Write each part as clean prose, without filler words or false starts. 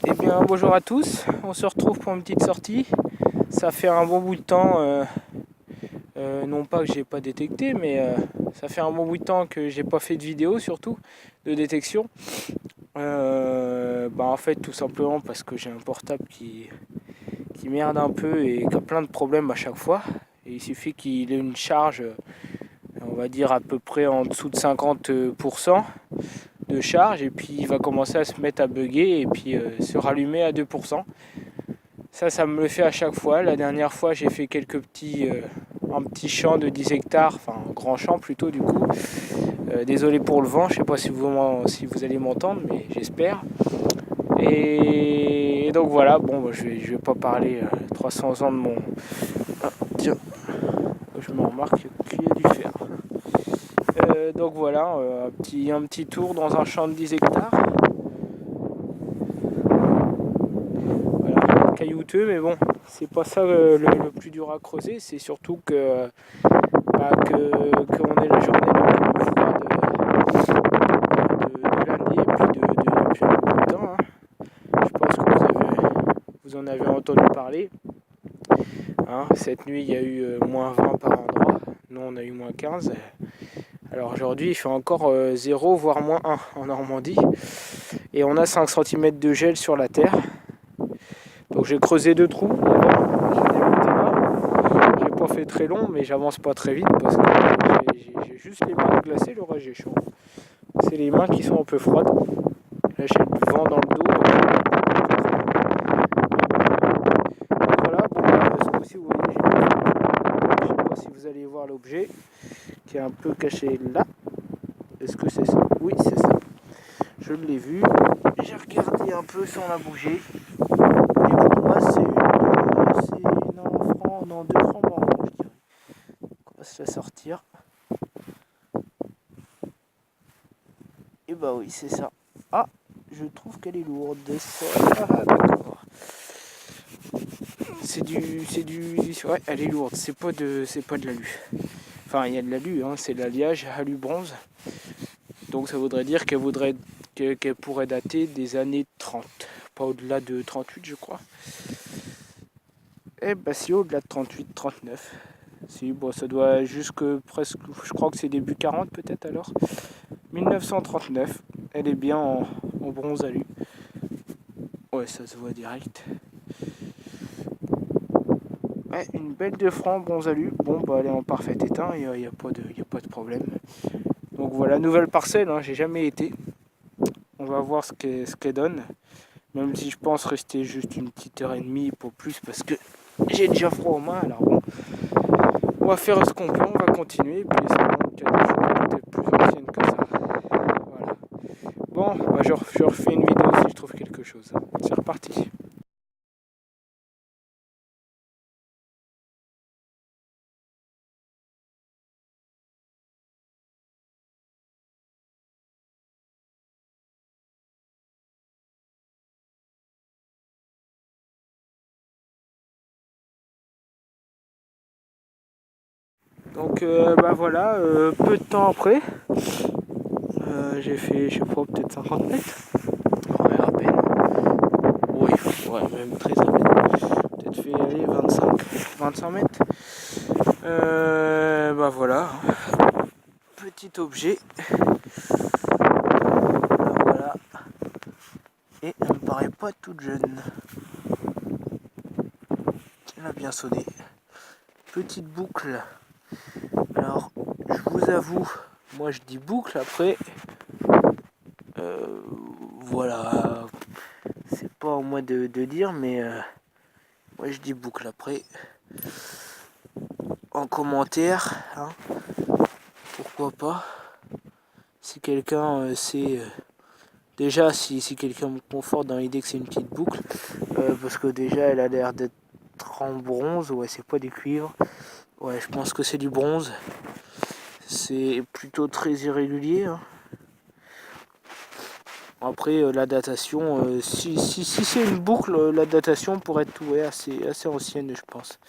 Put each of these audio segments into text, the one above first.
Eh bien bonjour à tous, on se retrouve pour une petite sortie. Ça fait un bon bout de temps, non pas que j'ai pas détecté, mais ça fait un bon bout de temps que j'ai pas fait de vidéo surtout, de détection. En fait tout simplement parce que j'ai un portable qui merde un peu et qui a plein de problèmes à chaque fois. Et il suffit qu'il ait une charge, on va dire à peu près en dessous de 50% de charge, et puis il va commencer à se mettre à bugger et puis se rallumer à 2%. Ça me le fait à chaque fois. La dernière fois, j'ai fait un petit champ de 10 hectares, enfin un grand champ plutôt du coup. Désolé pour le vent, je sais pas si vous allez m'entendre, mais j'espère. Et donc voilà, bon, je vais pas parler 300 ans de mon... Ah, tiens, je me remarque qu'il y a du fer. Donc voilà, un petit tour dans un champ de 10 hectares. Voilà, caillouteux, mais bon, c'est pas ça le plus dur à creuser, c'est surtout qu'on est la journée la plus froide de l'année et puis depuis un bout de temps. Je pense que vous en avez entendu parler. Cette nuit, il y a eu -20 par endroit. Nous, on a eu -15. Alors aujourd'hui, il fait encore 0, voire -1 en Normandie. Et on a 5 cm de gel sur la terre. Donc j'ai creusé 2 trous. J'ai pas fait très long, mais j'avance pas très vite parce que j'ai juste les mains glacées, le reste j'ai chaud. C'est les mains qui sont un peu froides. Là j'ai du vent dans le dos. Voilà, bon, ce coup-ci vous voyez, je sais pas si vous allez voir l'objet qui est un peu caché là. Est-ce que c'est ça? Oui, c'est ça. Je l'ai vu. J'ai regardé un peu sans la bouger. Et pour moi c'est non, 2 francs marrons, je dirais. On va se la sortir. Et bah oui, c'est ça. Ah, je trouve qu'elle est lourde. Ah, d'accord. Ouais, elle est lourde. C'est pas de l'alu. Enfin, il y a de l'alu, hein, c'est l'alliage alu bronze. Donc ça voudrait dire qu'elle pourrait dater des années 30. Pas au-delà de 38, je crois. Eh bah si, au-delà de 38, 39. Si, bon, ça doit jusque presque, je crois que c'est début 40 peut-être alors. 1939. Elle est bien en bronze alu. Ouais, ça se voit direct. Ouais, une belle de francs bronze alu. Bon, bah elle est en parfait état, il n'y a pas de problème. Donc voilà, nouvelle parcelle, hein, j'ai jamais été. On va voir ce qu'elle donne. Même si je pense rester juste une petite heure et demie, pas plus, parce que j'ai déjà froid aux mains. Alors bon, on va faire ce qu'on peut, on va continuer. Et puis espérons qu'il y a des choses peut-être plus anciennes que ça. Voilà. Bon, bah, je refais une vidéo si je trouve quelque chose. C'est reparti. Donc voilà, peu de temps après, j'ai fait, je sais pas, peut-être 50 mètres. Ouais, à peine. Oui, ouais, même très à peine. Peut-être fait aller 25 mètres. Voilà, petit objet. Voilà. Et elle me paraît pas toute jeune. Elle a bien sonné. Petite boucle. Alors, je vous avoue, moi je dis boucle, après, voilà, c'est pas à moi de dire, mais moi je dis boucle. Après, en commentaire, hein, pourquoi pas, si quelqu'un sait, déjà si quelqu'un me conforte dans l'idée que c'est une petite boucle, parce que déjà elle a l'air d'être en bronze, ouais, c'est pas du cuivre, ouais, je pense que c'est du bronze, c'est plutôt très irrégulier, hein. Après la datation, si c'est une boucle, la datation pourrait être assez ancienne, je pense.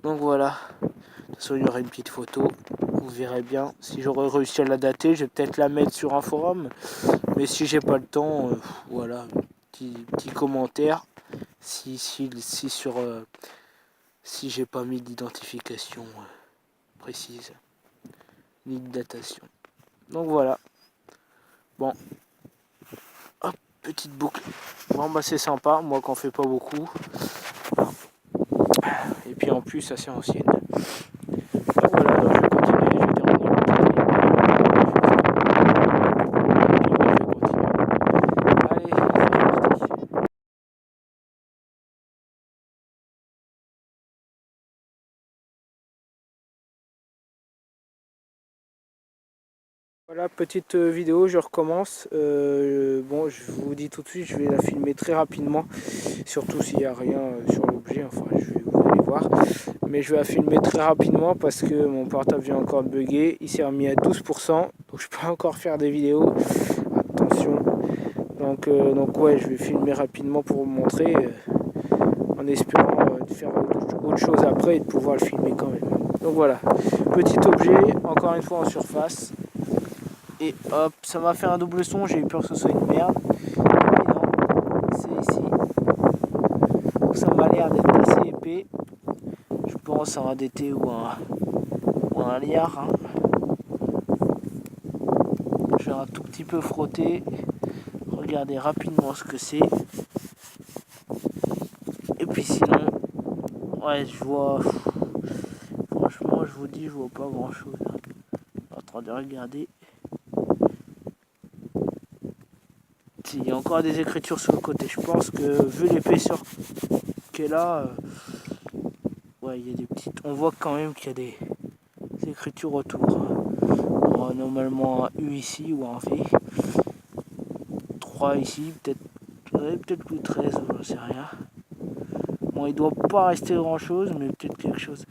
Donc voilà. De toute façon, il y aura une petite photo. Vous verrez bien. Si j'aurais réussi à la dater, je vais peut-être la mettre sur un forum. Mais si j'ai pas le temps, voilà, petit commentaire. Si j'ai pas mis d'identification précise, ni de datation. Donc voilà. Bon. Hop, petite boucle. Bon bah c'est sympa, moi qu'on fait pas beaucoup. Et puis en plus assez ancienne. Donc voilà, donc je vais continuer, je vais terminer ma petite. Allez, c'est parti. Voilà, petite vidéo, je recommence. Bon, je vous dis tout de suite, je vais la filmer très rapidement, surtout s'il n'y a rien sur l'objet, enfin, vous allez voir. Mais je vais la filmer très rapidement parce que mon portable vient encore de bugger. Il s'est remis à 12%, donc je peux encore faire des vidéos. Attention. Donc ouais, je vais filmer rapidement pour vous montrer, en espérant de faire autre chose après et de pouvoir le filmer quand même. Donc voilà, petit objet, encore une fois en surface. Et hop, ça m'a fait un double son, j'ai eu peur que ce soit une merde. Mais non, c'est ici. Donc ça m'a l'air d'être assez épais. Je pense à un DT ou un liard. Hein. Je vais un tout petit peu frotter. Regardez rapidement ce que c'est. Et puis sinon, ouais, je vois... Franchement, je vous dis, je vois pas grand chose. En train de regarder. Il y a encore des écritures sur le côté. Je pense que vu l'épaisseur qu'elle est là, ouais, il y a des petites. On voit quand même qu'il y a des écritures autour. Normalement un U ici ou un V. 3 ici, peut-être plus 13, j'en sais rien. Bon, il doit pas rester grand chose, mais peut-être quelque chose.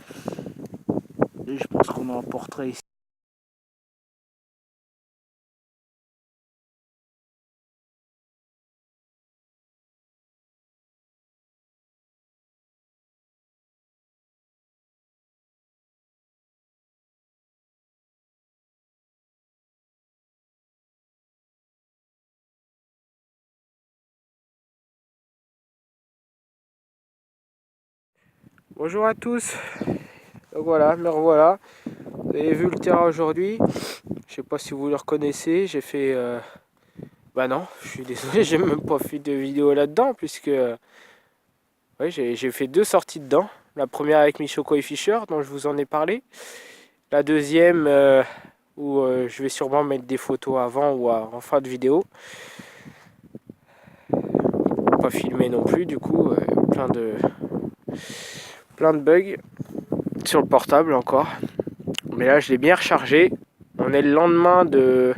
Et je pense qu'on a un portrait ici. Bonjour à tous. Donc voilà, me revoilà. Vous avez vu le terrain aujourd'hui. Je sais pas si vous le reconnaissez. J'ai fait... Bah non, je suis désolé, j'ai même pas fait de vidéo là-dedans puisque... Ouais, j'ai fait 2 sorties dedans. La première avec Michoko et Fischer, dont je vous en ai parlé. La deuxième, où je vais sûrement mettre des photos avant ou en fin de vidéo. Pas filmé non plus, du coup, plein de bugs sur le portable encore. Mais là, je l'ai bien rechargé. On est le lendemain de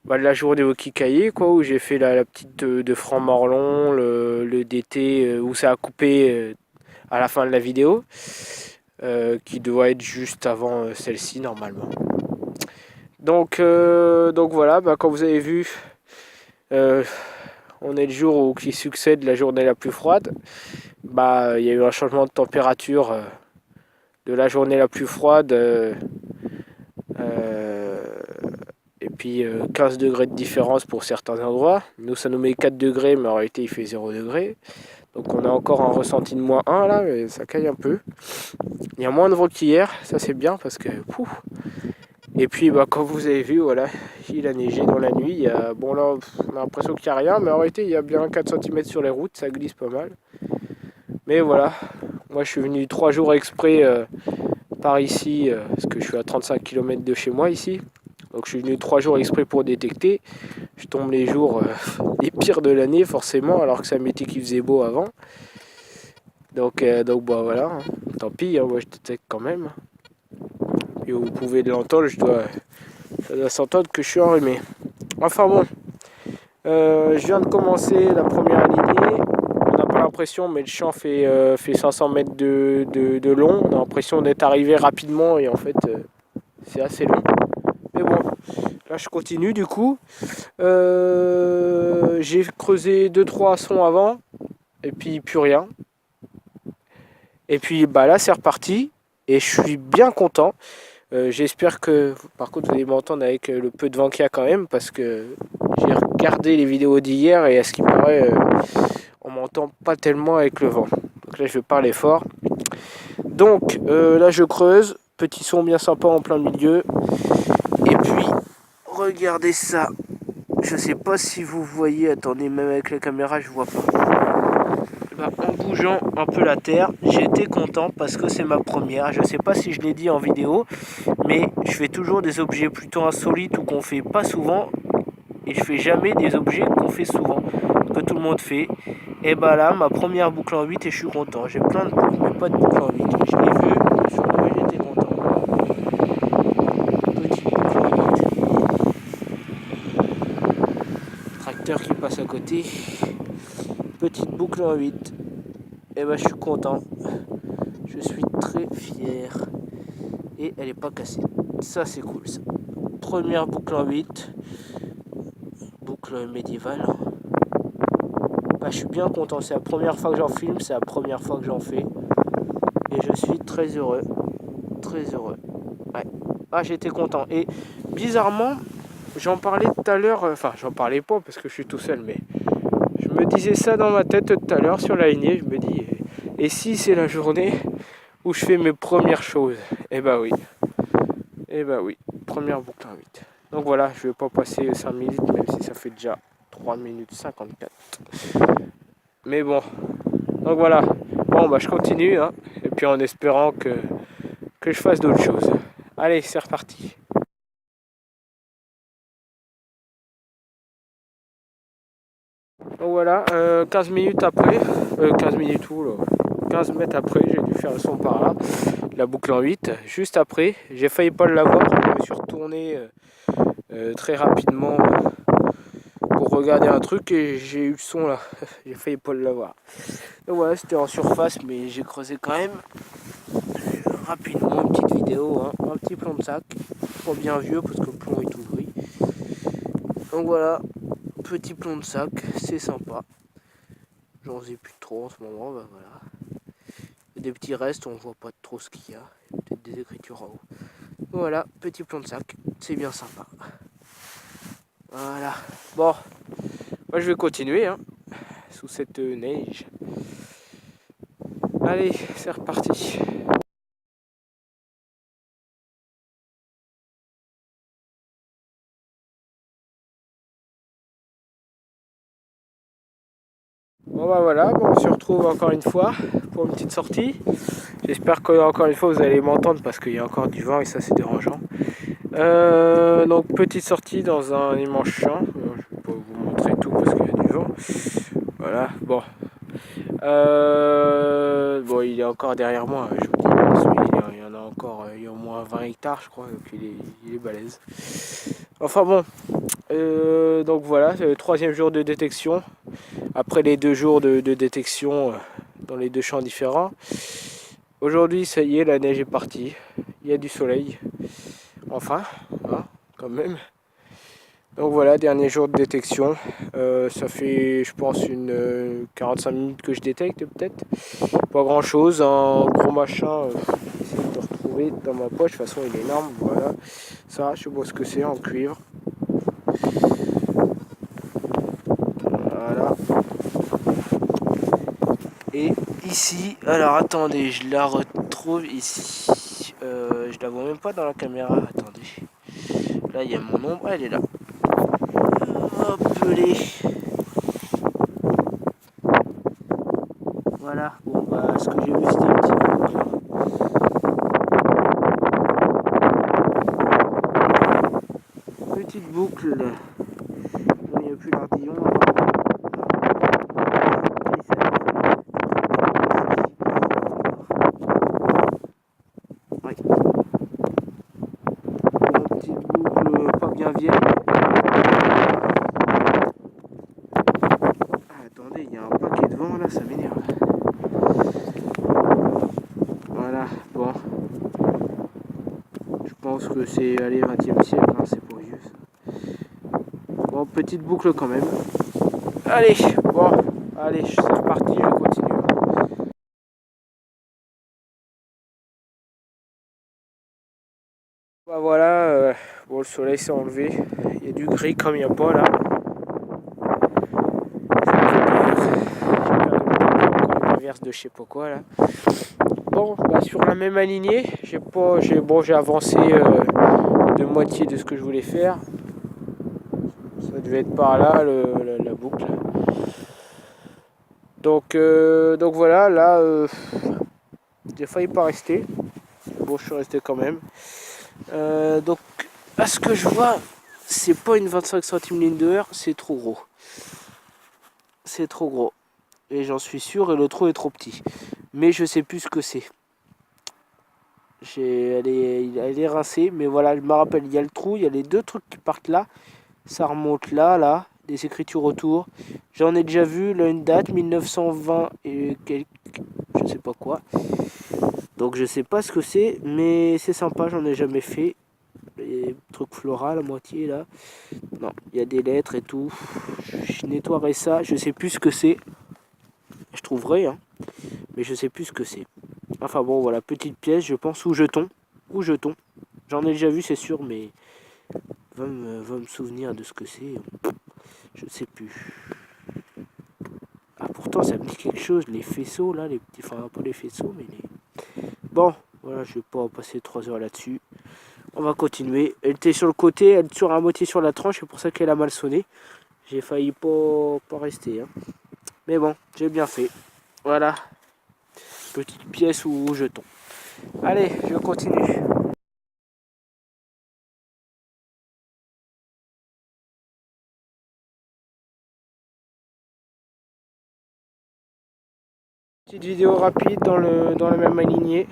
la journée au Kikaïe, quoi, où j'ai fait la petite de Franc-Morlon, le DT, où ça a coupé à la fin de la vidéo, qui doit être juste avant celle-ci, normalement. Donc voilà, comme vous avez vu, on est le jour qui succède la journée la plus froide. Il y a eu un changement de température de la journée la plus froide. Et puis 15 degrés de différence pour certains endroits. Nous, ça nous met 4 degrés, mais en réalité, il fait 0 degré. Donc on a encore un ressenti de -1 là, mais ça caille un peu. Il y a moins de vent qu'hier, ça c'est bien parce que... Et puis comme vous avez vu, voilà, il a neigé dans la nuit. Bon là, on a l'impression qu'il n'y a rien, mais en réalité, il y a bien 4 cm sur les routes, ça glisse pas mal. Mais voilà, moi je suis venu 3 jours exprès par ici, parce que je suis à 35 km de chez moi ici. Donc je suis venu 3 jours exprès pour détecter. Je tombe les jours les pires de l'année forcément, alors que ça m'était qu'il faisait beau avant. Donc voilà, hein. Tant pis, hein, moi je détecte quand même. Et vous pouvez l'entendre, ça doit s'entendre que je suis enrhumé. Enfin bon, je viens de commencer la première alignée. On n'a pas l'impression, mais le champ fait 500 mètres de long. On a l'impression d'être arrivé rapidement et en fait c'est assez long. Mais bon, là je continue du coup. J'ai creusé 2-3 sons avant et puis plus rien. Et puis là c'est reparti. et je suis bien content. J'espère que par contre vous allez m'entendre avec le peu de vent qu'il y a quand même, parce que j'ai regardé les vidéos d'hier et à ce qui paraît on m'entend pas tellement avec le vent. Donc là je vais parler fort. Donc là je creuse, petit son bien sympa en plein milieu. Et puis regardez ça. Je sais pas si vous voyez, attendez, même avec la caméra je vois pas. En bougeant un peu la terre, j'ai été content parce que c'est ma première. Je sais pas si je l'ai dit en vidéo, mais je fais toujours des objets plutôt insolites ou qu'on fait pas souvent, et je fais jamais des objets qu'on fait souvent, que tout le monde fait. Et bah là, ma première boucle en 8 et je suis content. J'ai plein de boucles, mais pas de boucle en 8. Je l'ai vu, sur le way, j'étais content. Petite boucle en 8. Tracteur qui passe à côté. Petite boucle en 8. Et bah je suis content. Je suis très fier. Et elle est pas cassée. Ça c'est cool ça. Première boucle en 8. Boucle médiévale. Bah, je suis bien content. C'est la première fois que j'en filme. C'est la première fois que j'en fais. Et je suis très heureux. Très heureux. Ouais. Ah, j'étais content. Et bizarrement, j'en parlais tout à l'heure. Enfin, j'en parlais pas parce que je suis tout seul. Mais je me disais ça dans ma tête tout à l'heure sur la lignée. Je me dis, et si c'est la journée où je fais mes premières choses? Eh bah oui. Eh bah oui. Première boucle en 8. Donc voilà, je vais pas passer 5 minutes, même si ça fait déjà 3 minutes 54. Mais bon. Donc voilà. Bon, bah je continue. Hein, et puis en espérant que je fasse d'autres choses. Allez, c'est reparti. Donc voilà, 15 minutes après, 15 minutes où là, 15 mètres après, j'ai dû faire le son par là, la boucle en 8. Juste après, j'ai failli pas l'avoir, je me suis retourné très rapidement pour regarder un truc et j'ai eu le son là, j'ai failli pas l'avoir. Donc voilà, c'était en surface, mais j'ai creusé quand même rapidement, une petite vidéo, hein, un petit plomb de sac, pas bien vieux parce que le plomb est tout gris. Donc voilà, petit plomb de sac, c'est sympa. J'en ai plus trop en ce moment, bah voilà. Des petits restes, on voit pas trop ce qu'il y a. Peut-être des écritures en haut. Voilà, petit plomb de sac, c'est bien sympa. Voilà. Bon, moi je vais continuer hein, sous cette neige. Allez, c'est reparti. Bon bah voilà, bon, on se retrouve encore une fois pour une petite sortie. J'espère que encore une fois vous allez m'entendre parce qu'il y a encore du vent et ça c'est dérangeant. Donc petite sortie dans un immense champ. Je vais pas vous montrer tout parce qu'il y a du vent. Voilà, bon. Bon, il est encore derrière moi. Je vous dis, il y en a encore, il y a au moins 20 hectares, je crois, donc il est balèze. Enfin bon, donc voilà, c'est le 3e jour de détection. Après les 2 jours de détection dans les 2 champs différents. Aujourd'hui, ça y est, la neige est partie. Il y a du soleil. Enfin, hein, quand même. Donc voilà, dernier jour de détection. Ça fait, je pense, une 45 minutes que je détecte peut-être. Pas grand chose, un gros machin. J'essaie de le retrouver dans ma poche. De toute façon, il est énorme. Voilà, ça, je sais pas ce que c'est en cuivre. Voilà. Et ici, alors attendez, je la retrouve ici. Je la vois même pas dans la caméra. Attendez. Là, il y a mon ombre. Elle est là. Hop, voilà, bon bah ce que j'ai vu c'était un petit boucle. Petite boucle. Bon, il n'y a plus l'ardillon. Ouais. Une petite boucle pas bien vieille. Ah, attendez, il y a un paquet de vent là, ça m'énerve. Voilà, bon. Je pense que c'est allez 20e siècle, hein, c'est pas vieux ça. Bon, petite boucle quand même. Allez, bon, allez, c'est reparti, je continue. Bah voilà, bon, le soleil s'est enlevé. Il y a du gris comme il n'y a pas là. Encore une averse de je sais pas quoi là. Bon, bah sur la même alignée, j'ai avancé de moitié de ce que je voulais faire. Ça devait être par là la boucle. Donc voilà, là j'ai failli pas rester. Bon, je suis resté quand même. Donc à ce que je vois, c'est pas une 25 centimes ligne de heure, c'est trop gros. C'est trop gros. Et j'en suis sûr, et le trou est trop petit. Mais je sais plus ce que c'est. Elle est rincée, mais voilà, je me rappelle, il y a le trou, il y a les deux trucs qui partent là. Ça remonte là, des écritures autour. J'en ai déjà vu, là, une date, 1920 et quelques, je sais pas quoi. Donc je sais pas ce que c'est, mais c'est sympa, j'en ai jamais fait. Les trucs floraux à moitié là. Non, il y a des lettres et tout. Je nettoierai ça, je sais plus ce que c'est. Je trouverai, hein, mais je sais plus ce que c'est. Enfin bon, voilà, petite pièce, je pense, ou jeton. Ou jeton. J'en ai déjà vu, c'est sûr, mais va me souvenir de ce que c'est. Je sais plus. Ah, pourtant, ça me dit quelque chose, les faisceaux, là, les petits... Enfin, pas les faisceaux, mais les... Bon, voilà, je vais pas passer 3 heures là-dessus. On va continuer. Elle était sur le côté, elle sur à moitié sur la tranche, c'est pour ça qu'elle a mal sonné. J'ai failli pas rester, hein. Mais bon, j'ai bien fait. Voilà. Petite pièce ou jeton. Allez, je continue. Petite vidéo rapide dans la même alignée.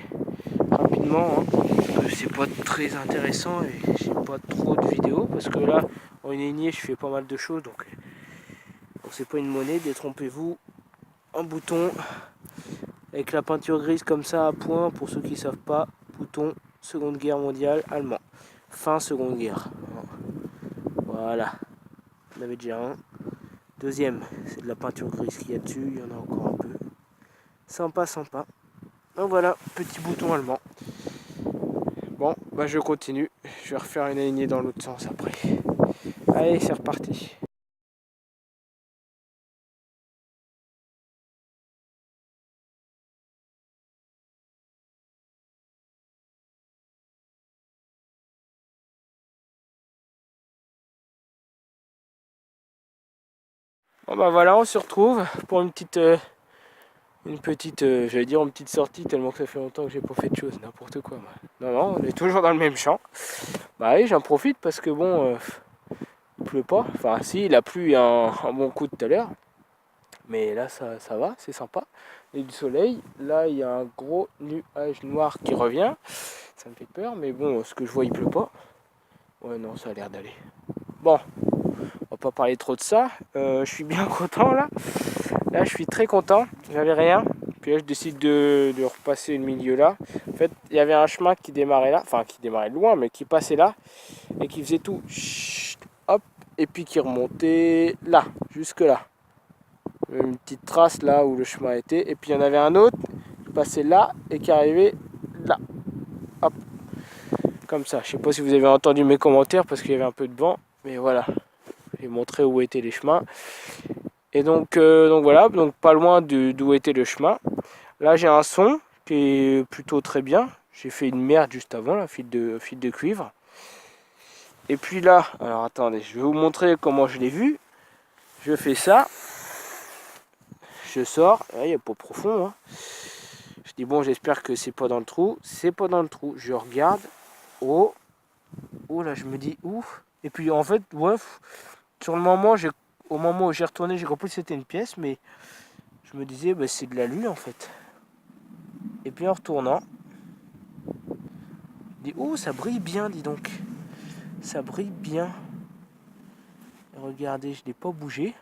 Rapidement, hein, parce que c'est pas très intéressant et j'ai pas trop de vidéos parce que là en une lignée je fais pas mal de choses, donc c'est pas une monnaie, détrompez-vous. Un bouton avec la peinture grise comme ça à point, pour ceux qui savent pas, bouton Seconde Guerre mondiale allemand, fin Seconde Guerre. Voilà, on avait déjà un. Deuxième, c'est de la peinture grise qu'il y a dessus, il y en a encore un peu. Sympa, sympa. Donc voilà, petit bouton allemand. Bon, bah je continue. Je vais refaire une alignée dans l'autre sens après. Allez, c'est reparti. Bon bah voilà, on se retrouve pour j'allais dire une petite sortie tellement que ça fait longtemps que j'ai pas fait de choses, n'importe quoi. Moi. Non, non, on est toujours dans le même champ. Bah oui, j'en profite parce que bon, il pleut pas. Enfin si, il a plu un bon coup tout à l'heure. Mais là, ça va, c'est sympa. Il y a du soleil. Là, il y a un gros nuage noir qui revient. Ça me fait peur, mais bon, ce que je vois, il pleut pas. Ouais, non, ça a l'air d'aller. Bon, on va pas parler trop de ça. Je suis bien content là. Là, je suis très content. J'avais rien. Puis là, je décide de repasser le milieu là. En fait, il y avait un chemin qui démarrait là. Enfin, qui démarrait loin, mais qui passait là. Et qui faisait tout. Chut, hop. Et puis qui remontait là, jusque là. Une petite trace là où le chemin était. Et puis il y en avait un autre qui passait là et qui arrivait là. Hop. Comme ça. Je sais pas si vous avez entendu mes commentaires parce qu'il y avait un peu de vent. Mais voilà. J'ai montré où étaient les chemins. Et donc voilà, donc pas loin d'où était le chemin. Là j'ai un son qui est plutôt très bien. J'ai fait une merde juste avant, la fil de cuivre. Et puis là, alors attendez, je vais vous montrer comment je l'ai vu. Je fais ça. Je sors, il n'y a pas profond. Hein. Je dis bon, j'espère que c'est pas dans le trou. C'est pas dans le trou. Je regarde. Oh, oh là, je me dis ouf. Et puis en fait, ouais, sur le moment, au moment où j'ai retourné, j'ai compris que c'était une pièce, mais je me disais, bah, c'est de la lune en fait. Et puis en retournant, je dis, oh, ça brille bien, dis donc. Ça brille bien. Et regardez, je n'ai pas bougé.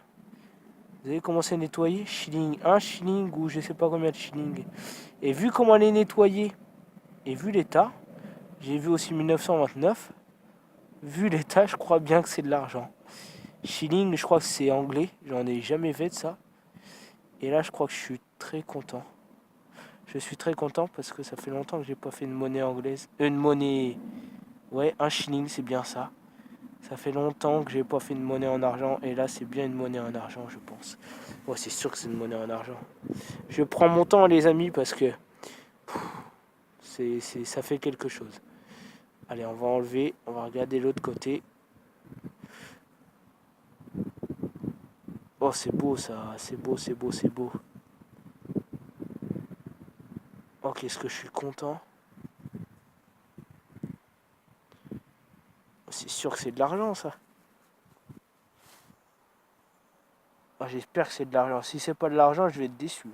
Vous avez commencé à nettoyer. Shilling, un shilling ou je sais pas combien de shillings. Et vu comment elle est nettoyée, et vu l'état, j'ai vu aussi 1929. Vu l'état, je crois bien que c'est de l'argent. Shilling, je crois que c'est anglais. J'en ai jamais fait de ça. Et là, je crois que je suis très content. Je suis très content parce que ça fait longtemps que j'ai pas fait une monnaie anglaise. Une monnaie Ouais, un shilling, c'est bien ça. Ça fait longtemps que j'ai pas fait une monnaie en argent. Et là, c'est bien une monnaie en argent, je pense. Ouais, c'est sûr que c'est une monnaie en argent. Je prends mon temps, les amis, parce que ça fait quelque chose. Allez, on va enlever. On va regarder l'autre côté. Oh, c'est beau ça. C'est beau, c'est beau, c'est beau. Oh, qu'est-ce que je suis content. C'est sûr que c'est de l'argent, ça. Oh, j'espère que c'est de l'argent. Si c'est pas de l'argent, je vais être déçu.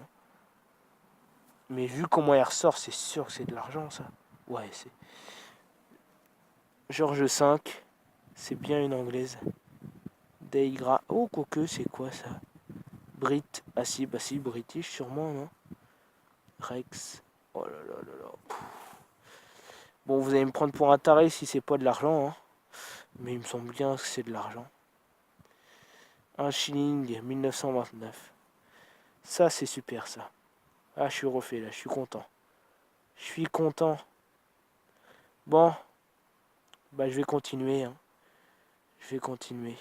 Mais vu comment il ressort, c'est sûr que c'est de l'argent, ça. Ouais, c'est... George V, c'est bien une anglaise. Deigra. Oh, quoique, c'est quoi ça? Brit. Ah si, bah si, British, sûrement, non? Rex. Oh là là là là. Bon, vous allez me prendre pour un taré si c'est pas de l'argent, hein. Mais il me semble bien que c'est de l'argent. Un shilling, 1929. Ça, c'est super, ça. Ah, je suis refait, là, je suis content. Je suis content. Bon, bah je vais continuer, hein. Je vais continuer.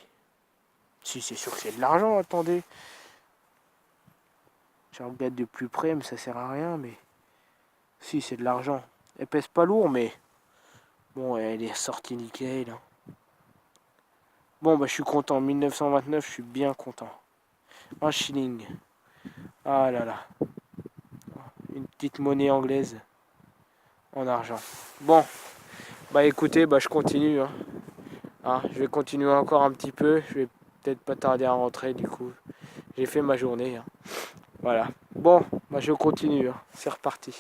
Si, c'est sûr que c'est de l'argent, attendez. Je regarde de plus près, mais ça sert à rien, mais... Si, c'est de l'argent. Elle pèse pas lourd, mais... Bon, elle est sortie nickel, hein. Bon, bah je suis content. 1929, je suis bien content. Un shilling. Ah là là. Une petite monnaie anglaise en argent. Bon, bah écoutez, bah je continue, hein. Hein, je vais continuer encore un petit peu. Je vais peut-être pas tarder à rentrer, du coup. J'ai fait ma journée, hein. Voilà. Bon, bah je continue, hein. C'est reparti.